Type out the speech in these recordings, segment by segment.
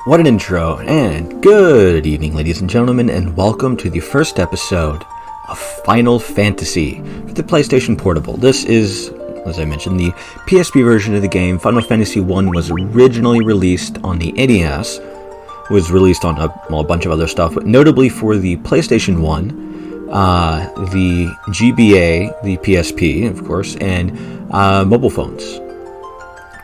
What an intro, and good evening, ladies and gentlemen, and welcome to the first episode of Final Fantasy for the PlayStation Portable. This is, as I mentioned, the PSP version of the game. Final Fantasy I was originally released on the NES, was released on a bunch of other stuff, but notably for the PlayStation 1, the GBA, the PSP, of course, and mobile phones.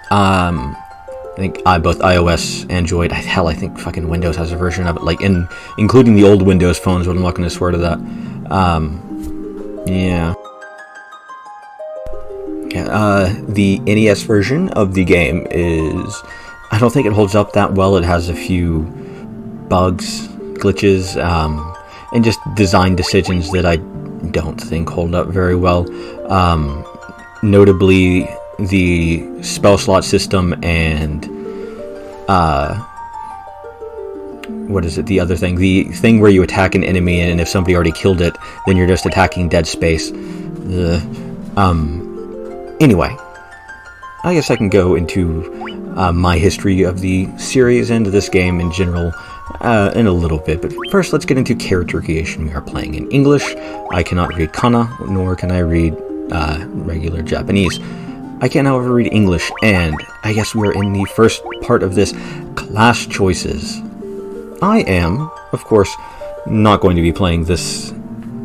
I think both iOS, Android, hell, I think fucking Windows has a version of it, like including the old Windows phones, but I'm not going to swear to that. The NES version of the game is, I don't think it holds up that well. It has a few bugs, glitches, and just design decisions that I don't think hold up very well. Notably, the spell slot system and the other thing, the thing where you attack an enemy and if somebody already killed it, then you're just attacking dead space. Anyway, I guess I can go into my history of the series and this game in general in a little bit, but first let's get into character creation. We are playing in English. I cannot read kana, nor can I read regular Japanese. I can, however, read English, and I guess we're in the first part of this, class choices. I am, of course, not going to be playing this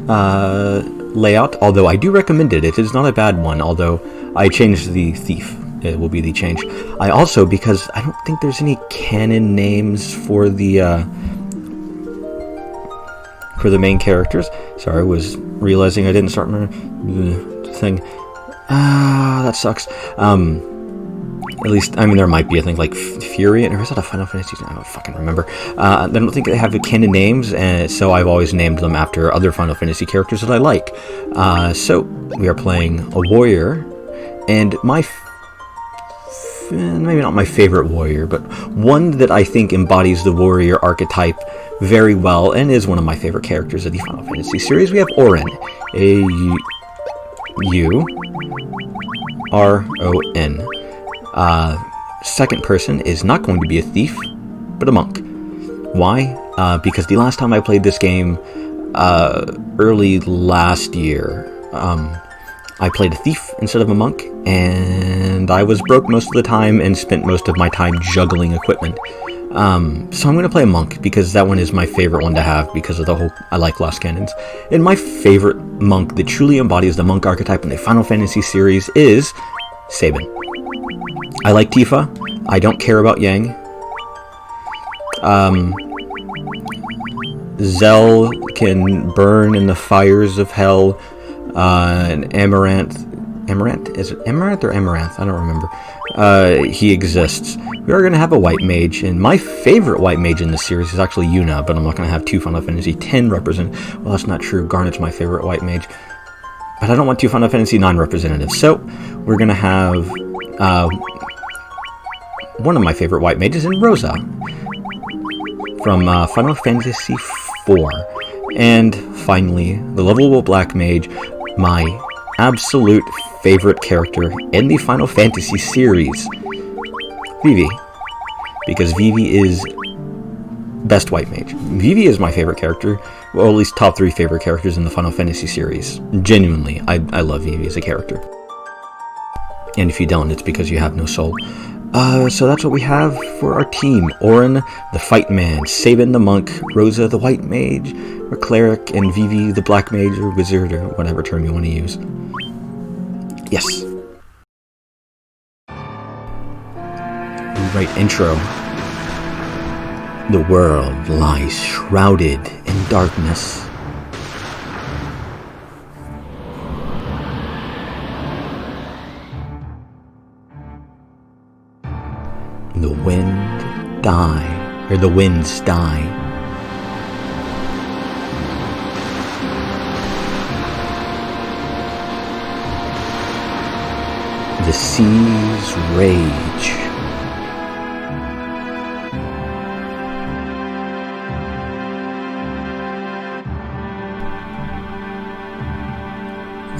layout, although I do recommend it. It is not a bad one, although I changed the thief. It will be the change. I also, because I don't think there's any canon names for the main characters. Sorry, I was realizing I didn't start my thing. That sucks. At least, I mean, there might be a thing like Fury, or is that a Final Fantasy? I don't fucking remember. I don't think they have canon names, and so I've always named them after other Final Fantasy characters that I like. So, we are playing a warrior, and maybe not my favorite warrior, but one that I think embodies the warrior archetype very well, and is one of my favorite characters of the Final Fantasy series. We have Auron, A-U-R-O-N. Second person is not going to be a thief, but a monk. Why? Because the last time I played this game, early last year, I played a thief instead of a monk, and I was broke most of the time and spent most of my time juggling equipment. So I'm going to play a monk, because that one is my favorite one to have, because of the whole, I like Lost Cannons. And my favorite monk that truly embodies the monk archetype in the Final Fantasy series is Sabin. I like Tifa. I don't care about Yang. Zell can burn in the fires of hell, and Amaranth, is it Amaranth or Amaranth? I don't remember. He exists. We are going to have a white mage, and my favorite white mage in this series is actually Yuna, but I'm not going to have two Final Fantasy X represent. Well, that's not true. Garnet's my favorite white mage, but I don't want two Final Fantasy IX representatives. So we're going to have one of my favorite white mages in Rosa from Final Fantasy IV, and finally the lovable black mage, my absolute favorite character in the Final Fantasy series, Vivi, because Vivi is best white mage. Vivi is my favorite character, well, at least top 3 favorite characters in the Final Fantasy series. Genuinely, I love Vivi as a character. And if you don't, it's because you have no soul. So that's what we have for our team. Auron, the fight man, Sabin the monk, Rosa the white mage, or cleric, and Vivi the black mage, or wizard, or whatever term you want to use. Yes. Right intro. The world lies shrouded in darkness. The winds die. The seas rage.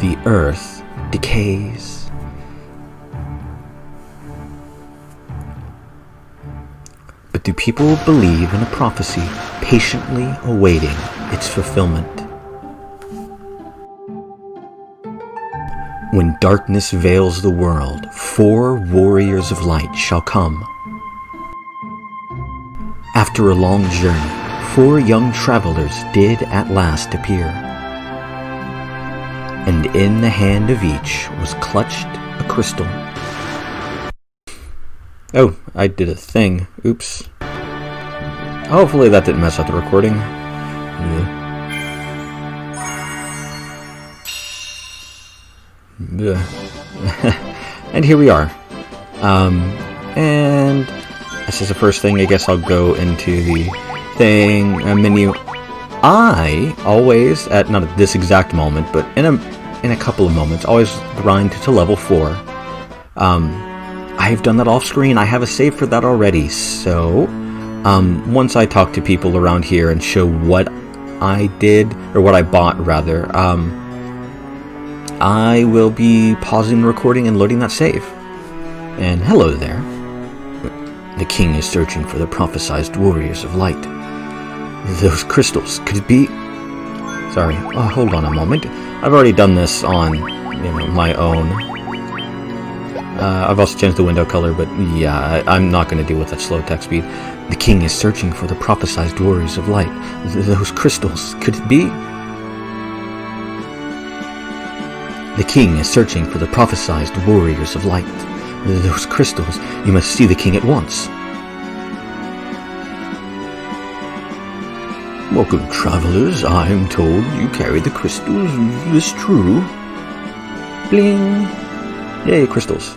The earth decays. But do people believe in a prophecy patiently awaiting its fulfillment? When darkness veils the world, 4 warriors of light shall come. After a long journey, 4 young travelers did at last appear. And in the hand of each was clutched a crystal. Oh, I did a thing. Oops. Hopefully that didn't mess up the recording. Yeah. And here we are. And this is the first thing. I guess I'll go into the thing menu. I always, not at this exact moment, but in a couple of moments, always grind to level 4. I've done that off screen. I have a save for that already. So once I talk to people around here and show what I did, or what I bought rather, I will be pausing the recording and loading that save. And hello there. The king is searching for the prophesized warriors of light. Those crystals, could it be... Sorry, hold on a moment. I've already done this on, my own. I've also changed the window color, but yeah, I'm not going to deal with that slow text speed. The king is searching for the prophesized warriors of light. Those crystals, could it be? The king is searching for the prophesized warriors of light. Those crystals, you must see the king at once. Welcome, travelers. I am told you carry the crystals. Is this true? Bling! Yay, crystals.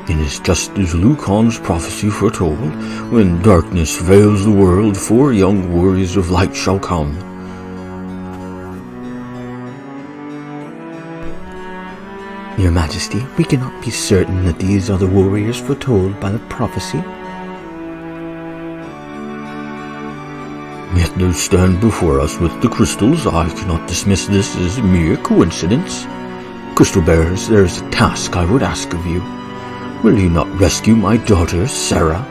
It is just as Lucan's prophecy foretold. When darkness veils the world, 4 young warriors of light shall come. Your Majesty, we cannot be certain that these are the warriors foretold by the prophecy. Yet they stand before us with the crystals. I cannot dismiss this as mere coincidence. Crystal bearers, there is a task I would ask of you. Will you not rescue my daughter, Sarah?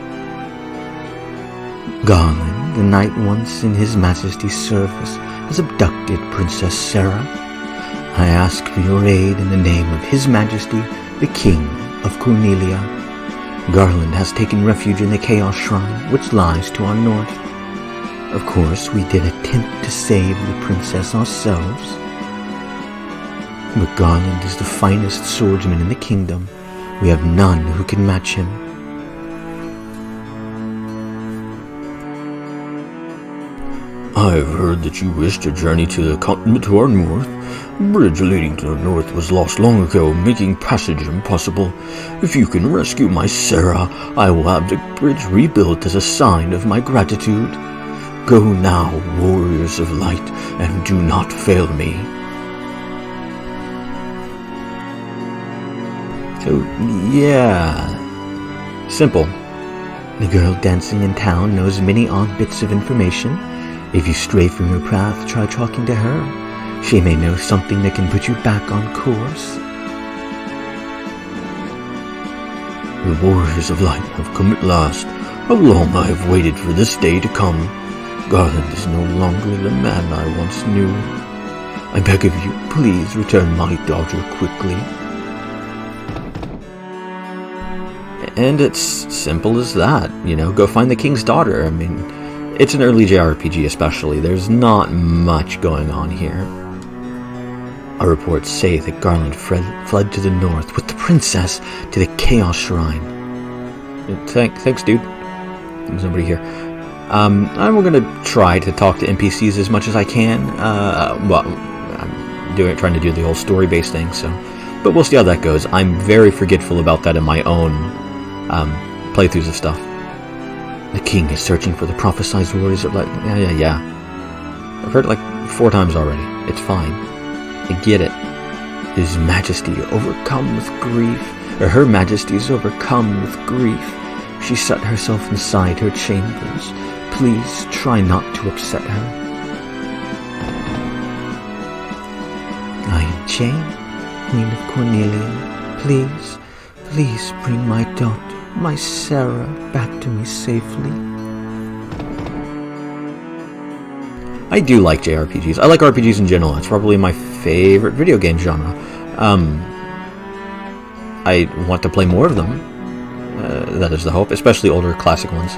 Garland, the knight once in his Majesty's service, has abducted Princess Sarah. I ask for your aid in the name of His Majesty, the King of Cornelia. Garland has taken refuge in the Chaos Shrine, which lies to our north. Of course, we did attempt to save the princess ourselves. But Garland is the finest swordsman in the kingdom. We have none who can match him. I've heard that you wish to journey to the continent to our north. The bridge leading to the north was lost long ago, making passage impossible. If you can rescue my Sarah, I will have the bridge rebuilt as a sign of my gratitude. Go now, warriors of light, and do not fail me. So, yeah. Simple. The girl dancing in town knows many odd bits of information. If you stray from your path, try talking to her. She may know something that can put you back on course. The warriors of light have come at last. How long I have waited for this day to come. Garland is no longer the man I once knew. I beg of you, please return my daughter quickly. And it's simple as that, go find the king's daughter. I mean, it's an early JRPG especially. There's not much going on here. Our reports say that Garland fled to the north with the princess to the Chaos Shrine. Thanks, dude. There's nobody here. I'm going to try to talk to NPCs as much as I can. I'm trying to do the whole story-based thing, so. But we'll see how that goes. I'm very forgetful about that in my own playthroughs of stuff. The king is searching for the prophesized warriors of light. Yeah. I've heard it like 4 times already. It's fine. I get it. His Majesty overcome with grief, or Her Majesty is overcome with grief. She shut herself inside her chambers. Please try not to upset her. I am Jane, Queen of Cornelia. Please bring my daughter my Sarah back to me safely. I do like JRPGs. I like RPGs in general. It's probably my favorite video game genre. I want to play more of them. That is the hope, especially older classic ones.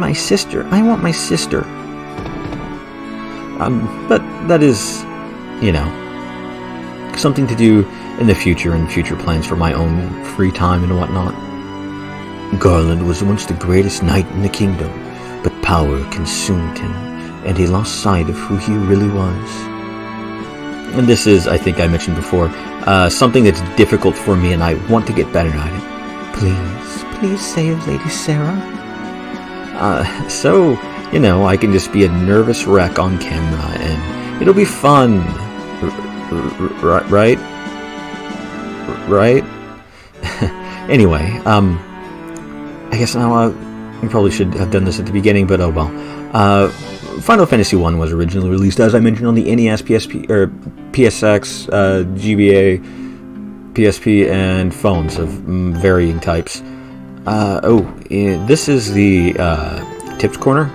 My sister. I want my sister. But that is, you know, something to do in the future and future plans for my own free time and whatnot. Garland was once the greatest knight in the kingdom, but power consumed him, and he lost sight of who he really was. And this is, I think I mentioned before, something that's difficult for me, and I want to get better at it. Please save Lady Sarah. So, you know, I can just be a nervous wreck on camera, and it'll be fun. Right? Anyway, I guess now we probably should have done this at the beginning, but oh well. Final Fantasy 1 was originally released, as I mentioned, on the NES, PSP, or PSX, GBA, PSP, and phones of varying types. This is the Tips Corner,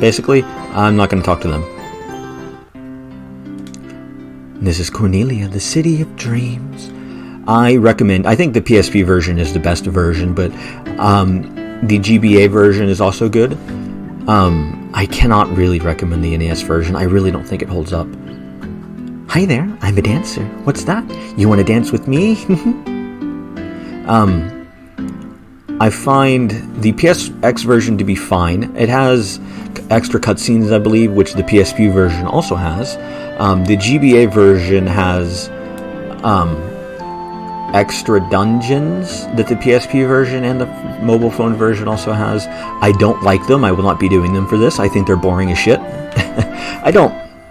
basically. I'm not going to talk to them. This is Cornelia, the City of Dreams. I think the PSP version is the best version, but the GBA version is also good. I cannot really recommend the NES version. I really don't think it holds up. Hi there, I'm a dancer. What's that? You want to dance with me? I find the PSX version to be fine. It has extra cutscenes, I believe, which the PSP version also has. The GBA version has extra dungeons that the PSP version and the mobile phone version also has. I don't like them. I will not be doing them for this. I think they're boring as shit.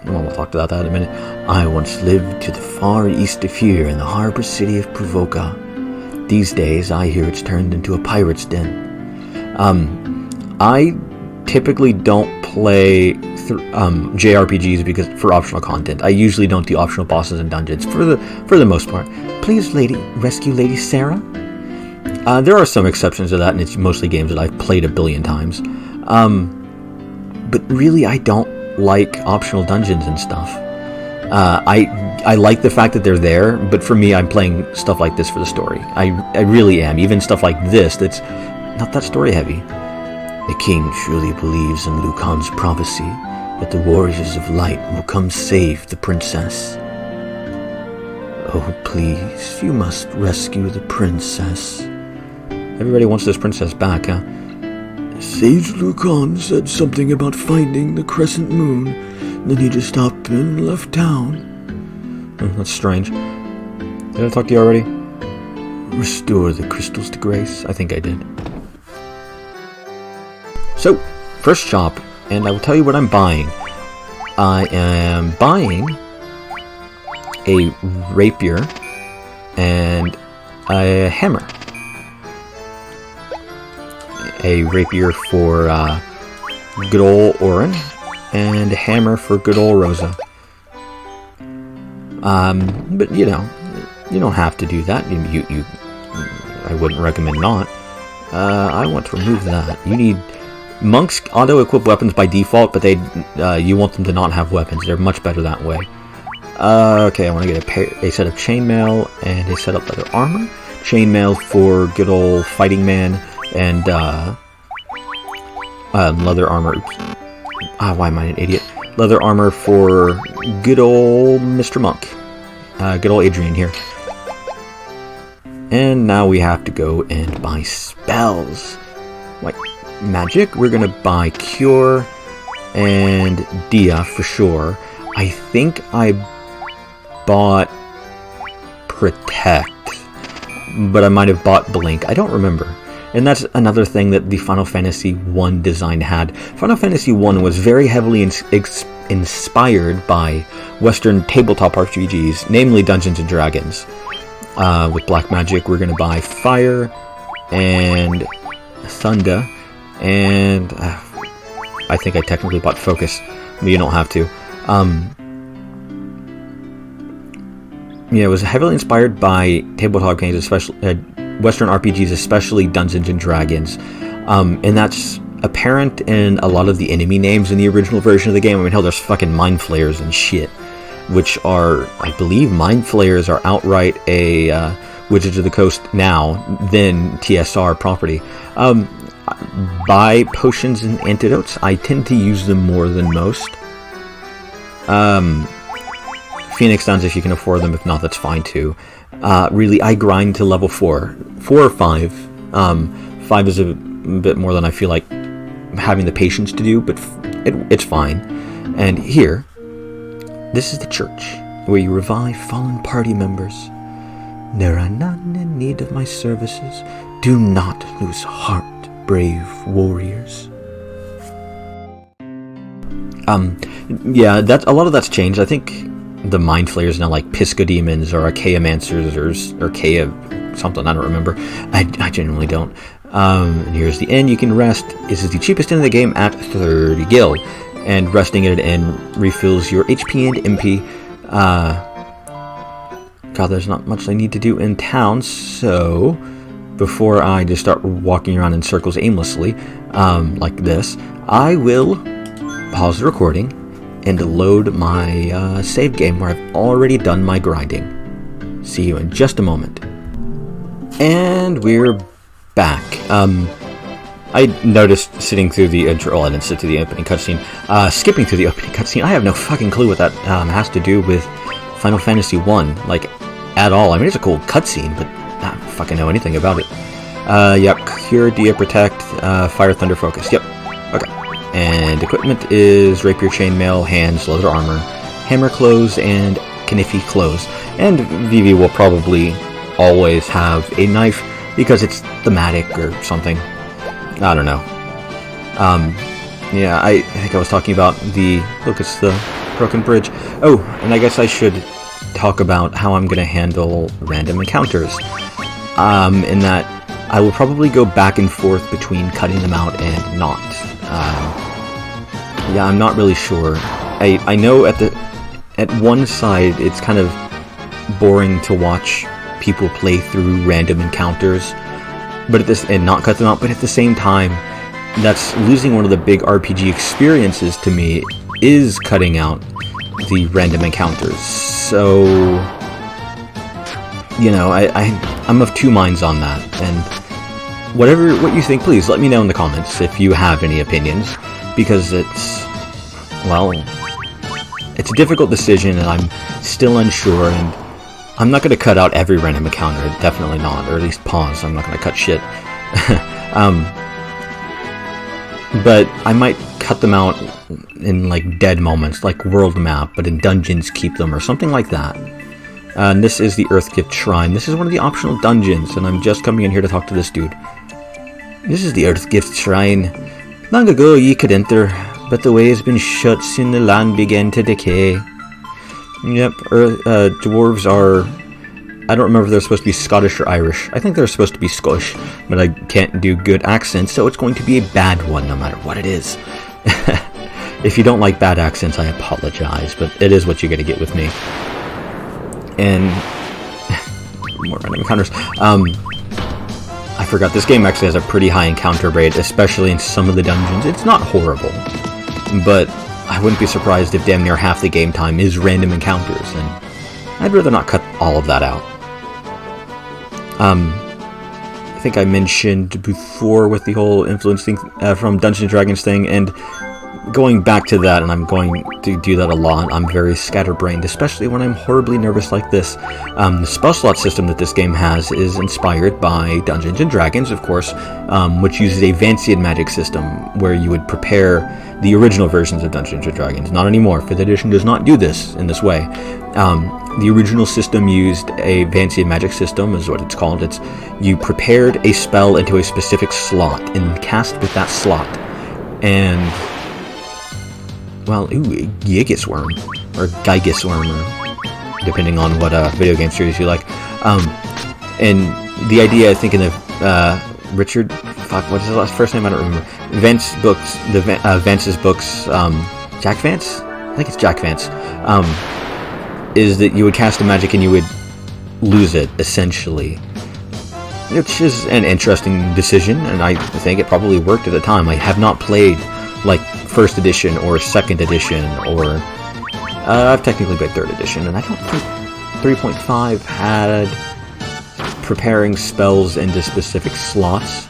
We'll talk about that in a minute. I once lived to the far east of here in the harbor city of Provoca. These days, I hear it's turned into a pirate's den. I typically don't play JRPGs because for optional content. I usually don't do optional bosses and dungeons for the most part. Please, rescue Lady Sarah. There are some exceptions to that, and it's mostly games that I've played a billion times. But really, I don't like optional dungeons and stuff. I like the fact that they're there, but for me, I'm playing stuff like this for the story. I really am. Even stuff like this that's not that story heavy. The king truly believes in Lucan's prophecy that the warriors of light will come save the princess. Oh, please, you must rescue the princess. Everybody wants this princess back, huh? Sage Lucan said something about finding the crescent moon, then he just stopped and left town. Oh, that's strange. Did I talk to you already? Restore the crystals to grace? I think I did. So, first shop, and I will tell you what I'm buying. I am buying a rapier and a hammer. A rapier for good old Orin, and a hammer for good old Rosa. But you know, you don't have to do that. I wouldn't recommend not. I want to remove that. You need monks auto-equip weapons by default, but you want them to not have weapons. They're much better that way. Okay, I want to get a set of chainmail and a set of leather armor. Chainmail for good old fighting man, and leather armor. Why am I an idiot? Leather armor for good old Mr. Monk. Good old Adrian here. And now we have to go and buy spells. Like magic, we're gonna buy Cure and Dia for sure. I think I bought Protect, but I might have bought Blink. I don't remember. And that's another thing that the Final Fantasy 1 design had. Final Fantasy 1 was very heavily inspired by Western tabletop RPGs, namely Dungeons & Dragons. With Black Magic, we're going to buy Fire and Thunder, and I think I technically bought Focus, but you don't have to. Yeah, it was heavily inspired by tabletop games, especially Western RPGs, especially Dungeons and Dragons, and that's apparent in a lot of the enemy names in the original version of the game. I mean, hell, there's fucking mind flayers and shit, which are, I believe, mind flayers are outright a Wizards of the Coast now, then TSR property. Buy potions and antidotes. I tend to use them more than most. Phoenix Downs if you can afford them. If not, that's fine too. Really, I grind to level 4. 4 or 5. 5 is a bit more than I feel like having the patience to do, but it's fine. And here, this is the church where you revive fallen party members. There are none in need of my services. Do not lose heart, brave warriors. Yeah, that's a lot of that's changed. I think the mind flayers now like Pisca demons or Archaeomancers or Archaea something. I don't remember. I genuinely don't. And here's the inn. You can rest. This is the cheapest inn in the game at 30 gil, and resting at an inn refills your HP and MP. God, there's not much I need to do in town, so before I just start walking around in circles aimlessly, like this, I will pause the recording and load my save game where I've already done my grinding. See you in just a moment. And we're back. I noticed sitting through the intro, well, I didn't sit through the opening cutscene, skipping through the opening cutscene. I have no fucking clue what that has to do with Final Fantasy 1, like, at all. I mean, it's a cool cutscene, but I don't fucking know anything about it. Yep, Cure, Dia, Protect, Fire, Thunder, Focus. Yep, okay. And equipment is Rapier, Chainmail, Hands, Leather Armor, Hammer Clothes, and Kniffy Clothes. And Vivi will probably always have a knife because it's thematic or something. I don't know. Yeah, I think I was talking about look, it's the broken bridge. Oh, and I guess I should talk about how I'm going to handle random encounters. In that I will probably go back and forth between cutting them out and not. Yeah, I'm not really sure. I know at one side it's kind of boring to watch people play through random encounters, and not cut them out. But at the same time, that's losing one of the big RPG experiences to me, is cutting out the random encounters. So, you know, I'm of two minds on that. And what you think, please let me know in the comments if you have any opinions, because it's a difficult decision and I'm still unsure, and I'm not going to cut out every random encounter, definitely not, or at least pause. I'm not going to cut shit. But I might cut them out in like dead moments, like world map, but in dungeons keep them, or something like that. And this is the Earthgift Shrine. This is one of the optional dungeons, and I'm just coming in here to talk to this dude. This is the Earthgift Shrine. Long ago ye could enter, but the way has been shut since the land began to decay. Yep, dwarves are... I don't remember if they're supposed to be Scottish or Irish. I think they're supposed to be Scottish, but I can't do good accents, so it's going to be a bad one no matter what it is. If you don't like bad accents, I apologize, but it is what you're going to get with me. And... more random encounters. I forgot, this game actually has a pretty high encounter rate, especially in some of the dungeons. It's not horrible, but I wouldn't be surprised if damn near half the game time is random encounters, and I'd rather not cut all of that out. I think I mentioned before with the whole influence thing from Dungeons & Dragons thing, and going back to that, and I'm going to do that a lot, I'm very scatterbrained, especially when I'm horribly nervous like this. The spell slot system that this game has is inspired by Dungeons & Dragons, of course, which uses a Vancian magic system, where you would prepare the original versions of Dungeons & Dragons. Not anymore. 5th edition does not do this in this way. The original system used a Vancian magic system, is what it's called. You prepared a spell into a specific slot and cast with that slot. And, well, Gigasworm, or Gigasworm, or depending on what video game series you like. And the idea, I think, in the Richard, what's his last first name? I don't remember. Vance's books, Jack Vance? I think it's Jack Vance. Is that you would cast a magic and you would lose it, essentially. which is an interesting decision, and I think it probably worked at the time. I have not played like first edition or second edition, or I've technically played third edition, and I don't think 3.5 had preparing spells into specific slots.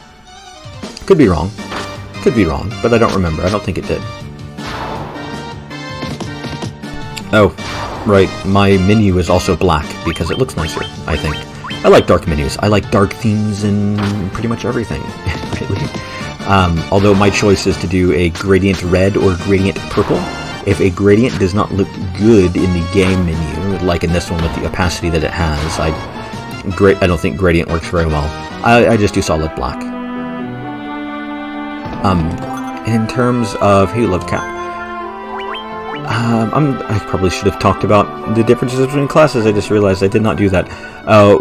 Could be wrong, but I don't remember. I don't think it did. Oh, right, my menu is also black because it looks nicer, I think. I like dark menus. I like dark themes in pretty much everything, really. Although my choice is to do a gradient red or gradient purple. If a gradient does not look good in the game menu, like in this one with the opacity that it has, I don't think gradient works very well. I just do solid black. In terms of Hey Love Cat, I probably should have talked about the differences between classes. I just realized I did not do that.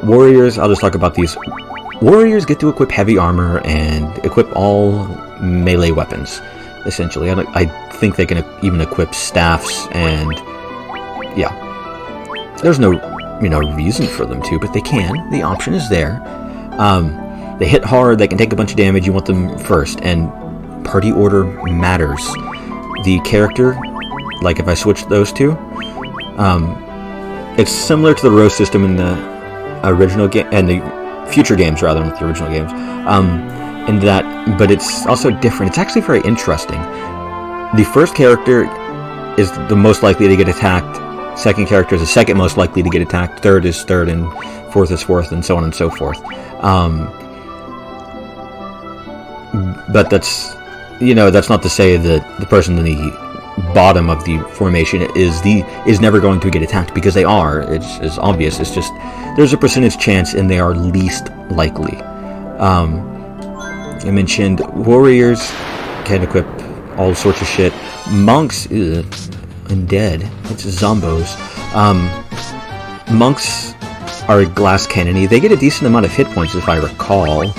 Warriors, I'll just talk about these. Warriors get to equip heavy armor and equip all melee weapons, essentially. I think they can even equip staffs, and yeah. There's no reason for them to, but they can. The option is there. They hit hard, they can take a bunch of damage, you want them first, and party order matters. The character, like if I switch those two, it's similar to the row system in the original game, and the future games rather than the original games, in that, but it's also different. It's actually very interesting. The first character is the most likely to get attacked, second character is the second most likely to get attacked, third is third, and fourth is fourth, and so on and so forth. But that's not to say that the person in the bottom of the formation is never going to get attacked, because they are. It's obvious. It's just there's a percentage chance, and they are least likely. I mentioned warriors can equip all sorts of shit. Monks, undead. It's zombos. Monks are glass cannony. They get a decent amount of hit points, if I recall.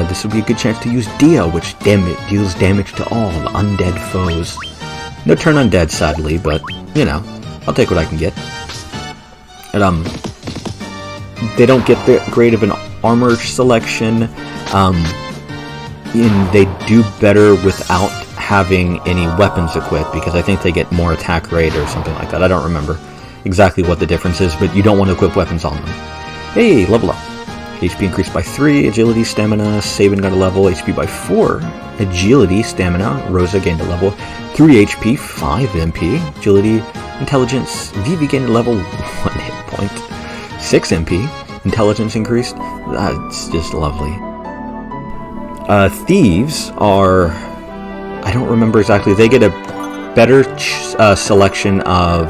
This would be a good chance to use Dia, which deals damage to all undead foes. No turn undead, sadly, but, I'll take what I can get. And, they don't get the great of an armor selection, and they do better without having any weapons equipped, because I think they get more attack rate or something like that. I don't remember exactly what the difference is, but you don't want to equip weapons on them. Hey, level up. HP increased by 3, agility, stamina, Sabin got a level, HP by 4, agility, stamina, Rosa gained a level, 3 HP, 5 MP, agility, intelligence, Vivi gained a level, 1 hit point, 6 MP, intelligence increased. That's just lovely. Thieves are, I don't remember exactly, they get a better selection of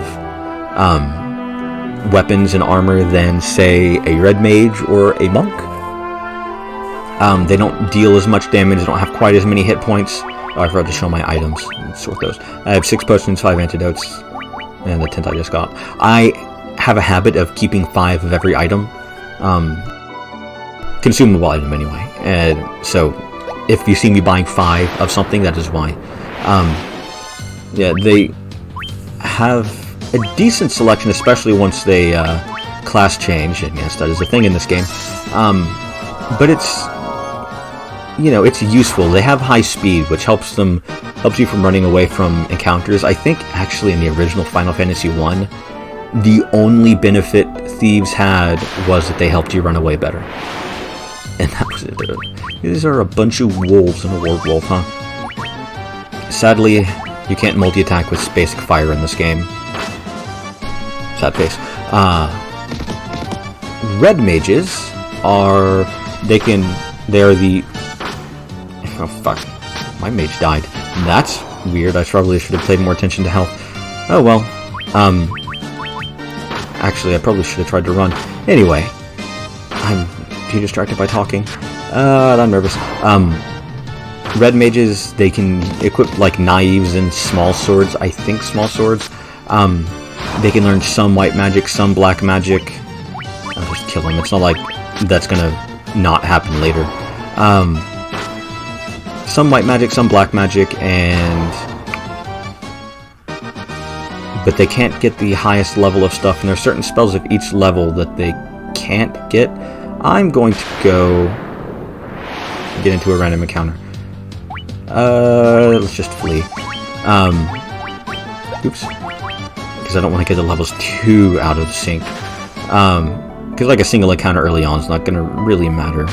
weapons and armor than, say, a red mage or a monk. They don't deal as much damage, they don't have quite as many hit points. Oh, I forgot to show my items. Let's sort those. I have 6 potions, 5 antidotes, and the 10th I just got. I have a habit of keeping 5 of every item. Consumable item, anyway. And so, if you see me buying 5 of something, that is why. Yeah, they have a decent selection, especially once they class change, and yes, that is a thing in this game. But it's, it's useful. They have high speed, which helps you from running away from encounters. I think actually in the original Final Fantasy 1, the only benefit thieves had was that they helped you run away better. And that was it. These are a bunch of wolves in a werewolf, huh? Sadly, you can't multi-attack with basic fire in this game. Sad face. Red mages they're the... Oh, fuck. My mage died. That's weird. I probably should have paid more attention to health. Oh, well. Actually, I probably should have tried to run. Anyway. I'm too distracted by talking. I'm nervous. Red mages, they can equip, like, knives and small swords. I think small swords. They can learn some white magic, some black magic. I'll just kill them. It's not like that's gonna not happen later. Some white magic, some black magic, but they can't get the highest level of stuff, and there are certain spells of each level that they can't get. I'm going to go get into a random encounter. Let's just flee. Oops. Because I don't want to get the levels too out of sync. Because like a single encounter early on is not going to really matter.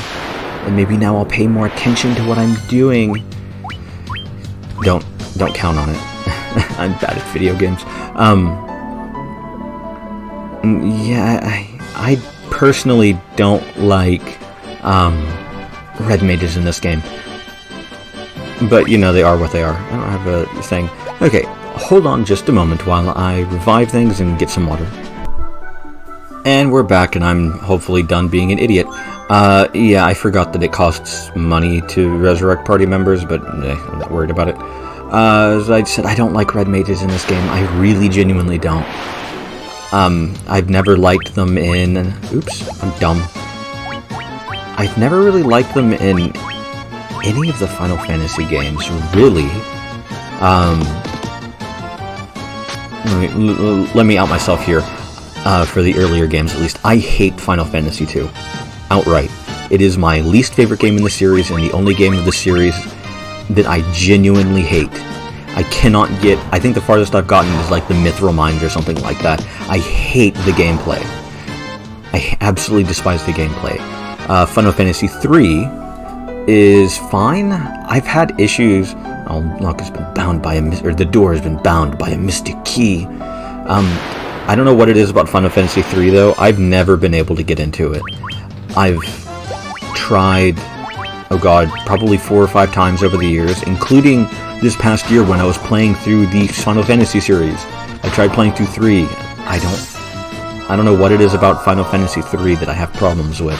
And maybe now I'll pay more attention to what I'm doing. Don't count on it. I'm bad at video games. Yeah, I personally don't like red mages in this game. But, you know, they are what they are. I don't have a thing. Okay, hold on just a moment while I revive things and get some water. And we're back, and I'm hopefully done being an idiot. Yeah, I forgot that it costs money to resurrect party members, but I'm not worried about it. As I said, I don't like red mages in this game. I really genuinely don't. I've never liked them in... Oops, I'm dumb. I've never really liked them in any of the Final Fantasy games, really. Let me out myself here. For the earlier games, at least. I hate Final Fantasy II. Outright. It is my least favorite game in the series, and the only game of the series that I genuinely hate. I cannot get... I think the farthest I've gotten is like the Mithril Mines or something like that. I hate the gameplay. I absolutely despise the gameplay. Final Fantasy III is fine. I've had issues... Oh, lock has been bound by a... or the door has been bound by a mystic key. I don't know what it is about Final Fantasy III, though. I've never been able to get into it. I've tried, oh god, probably 4 or 5 times over the years, including this past year when I was playing through the Final Fantasy series. I tried playing through 3. I don't know what it is about Final Fantasy III that I have problems with.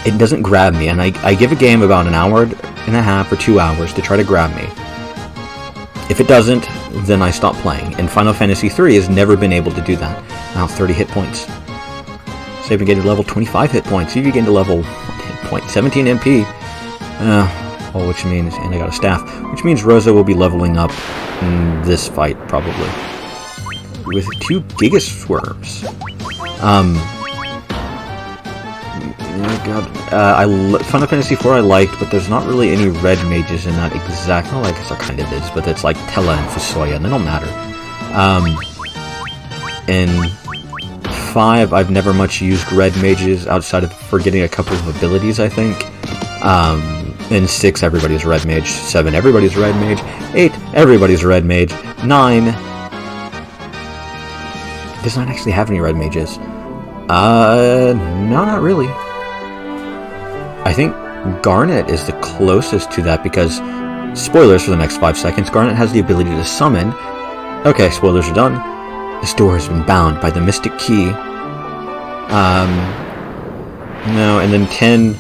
It doesn't grab me, and I give a game about an hour and a half or 2 hours to try to grab me. If it doesn't, then I stop playing, and Final Fantasy III has never been able to do that. Now 30 hit points. Save and gain to level 25 hit points. See if you gain to level hit point 17 MP. Which means, and I got a staff, which means Rosa will be leveling up in this fight, probably. With 2 Giga Swerves. God. Final Fantasy IV I liked, but there's not really any red mages in that exact... Well, I guess there kind of is, but it's like Tella and Fusoya, and they don't matter. In 5, I've never much used red mages outside of for getting a couple of abilities, I think. In 6, everybody's red mage. 7, everybody's red mage. 8, everybody's red mage. 9... does not actually have any red mages. No, not really. I think Garnet is the closest to that because, spoilers for the next 5 seconds, Garnet has the ability to summon. Okay, spoilers are done. This door has been bound by the mystic key. No, and then 10,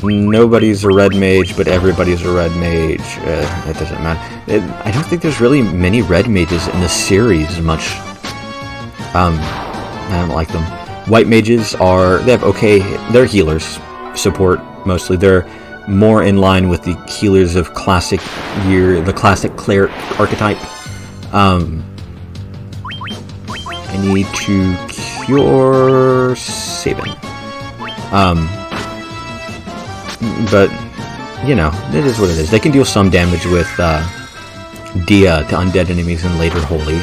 nobody's a red mage, but everybody's a red mage. That doesn't matter. I don't think there's really many red mages in the series much. I don't like them. White mages they're healers. Support mostly. They're more in line with the healers of the classic cleric archetype. I need to cure Sabin. But you know, it is what it is. They can deal some damage with Dia to undead enemies in later Holy.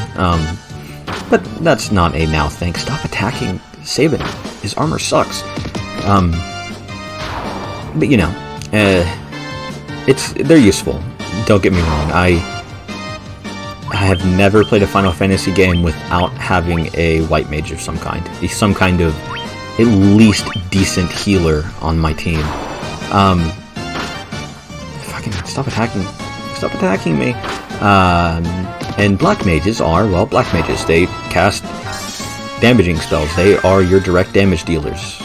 But that's not a now thing. Stop attacking Sabin. His armor sucks. But you know, they're useful. Don't get me wrong. I have never played a Final Fantasy game without having a white mage of some kind. Some kind of at least decent healer on my team. Fucking stop attacking me. And black mages are, well, black mages. They cast damaging spells. They are your direct damage dealers.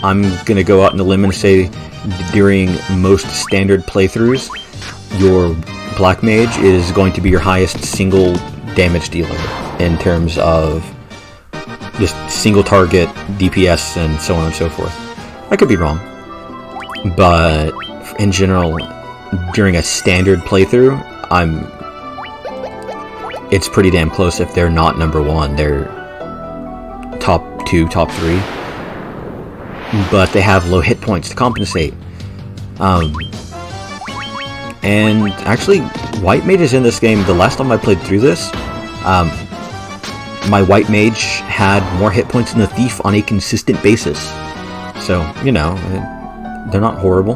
I'm gonna go out on a limb and say during most standard playthroughs, your black mage is going to be your highest single damage dealer in terms of just single target, DPS, and so on and so forth. I could be wrong, but in general, during a standard playthrough, it's pretty damn close if they're not number 1. top 2, top 3. But they have low hit points to compensate. And actually, white mages in this game, the last time I played through this, my white mage had more hit points than the thief on a consistent basis. So, you know, they're not horrible,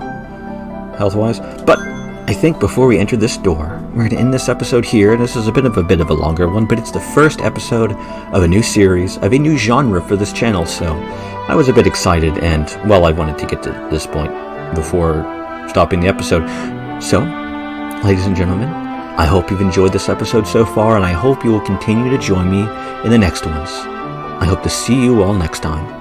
health-wise. But I think before we enter this door, we're going to end this episode here. This is a bit of a longer one, but it's the first episode of a new series, of a new genre for this channel, so I was a bit excited, and, well, I wanted to get to this point before stopping the episode. So, ladies and gentlemen, I hope you've enjoyed this episode so far, and I hope you will continue to join me in the next ones. I hope to see you all next time.